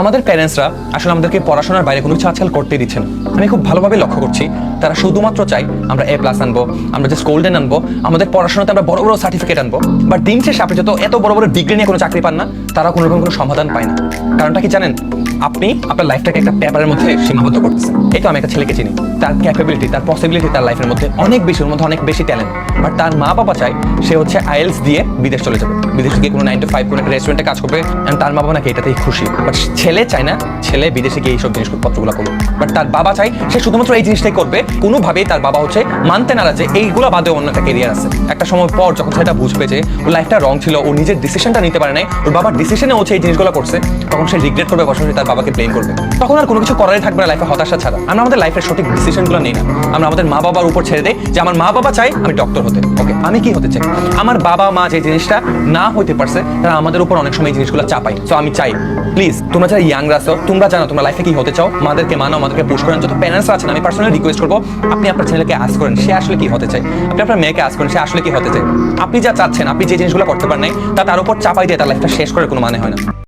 আমাদের প্যারেন্টসরা আসলে আমাদেরকে পড়াশোনার বাইরে কোনো কিছু আজকাল করতে দিচ্ছে না। আমি খুব ভালোভাবে লক্ষ্য করছি তারা শুধুমাত্র চাই আমরা A+ আনবো, আমরা জাস্ট গোল্ডেন আনবো, আমাদের পড়াশোনাতে আমরা বড় বড় সার্টিফিকেট আনবো। বাট দিন শেষে আপনি যত এত বড় বড় ডিগ্রি নিয়ে কোনো চাকরি পান না, তারা কোনো রকম কোনো সমাধান পায় না। কারণটা কি জানেন? আপনি আপনার লাইফটাকে একটা পেপারের মধ্যে সীমাবদ্ধ করতেছেন। এই তো আমি একটা ছেলেকে চিনি, তার ক্যাপাবিলিটি, তার পসিবিলিটি তার লাইফের মধ্যে অনেক বেশি, ওর মধ্যে অনেক বেশি ট্যালেন্ট। বাট তার মা বাবা চায় সে হচ্ছে IELTS দিয়ে বিদেশ চলে যাবে, বিদেশে গিয়ে কোনো 9 to 5 কোনো একটা রেস্টুরেন্টে কাজ করবে। তার মা বাবা নাকি এটাতেই খুশি। বাট ছেলে চায় না ছেলে বিদেশে গিয়ে এইসব জিনিসপত্রগুলো করবে। বাট তার বাবা চাই সে শুধুমাত্র এই জিনিসটাই করবে। কোনোভাবেই তার বাবা হচ্ছে মানতে নারাজ যে এইগুলো বাদে অন্য একটা কেরিয়ার আছে। একটা সময় পর যখন সেটা বুঝবে যে ওর লাইফটা রং ছিল, ও নিজের ডিসিশনটা নিতে পারে নাই, ওর বাবার ডিসিশনে হচ্ছে এই জিনিসগুলো করছে, তখন সে রিগ্রেট করবে, বসে তার বাবাকে ব্লেম করবে। তখন আর কোনো কিছু করারই থাকবে না লাইফে, হতাশা ছাড়া। আমরা আমাদের লাইফের সঠিক ডিসিশনগুলো নেই না, আমরা আমাদের মা বাবার উপর ছেড়ে দেই যে আমার মা বাবা চাই আমি ডক্টর হতে। ওকে, আমি কি হতে চাই? আমার বাবা মা যে জিনিসটা না হইতে পারছে তারা আমাদের উপর অনেক সময় এই জিনিসগুলো চাপাই। সো আমি চাই প্লিজ তোমরা যারা ইয়াংরা আছো, তোমরা জানো তোমরা লাইফে কি হতে চাও, মাদেরকে মানো, আমাদেরকে পুশ করেন। যত প্যারেন্টস আছেন আমি পার্সোনালি রিকোয়েস্ট করবো আপনি আপনার ছেলেকে আস্ক করেন সে আসলে কি হতে চায়, আপনি আপনার মেয়েকে আস্ক করেন সে আসলে কি হতে চায়। আপনি যা চাচ্ছেন, আপনি যে জিনিসগুলো করতে পারেন নাই তা তার উপর চাপাই দিয়ে তার লাইফটা শেষ করে কোনো মানে হয় না।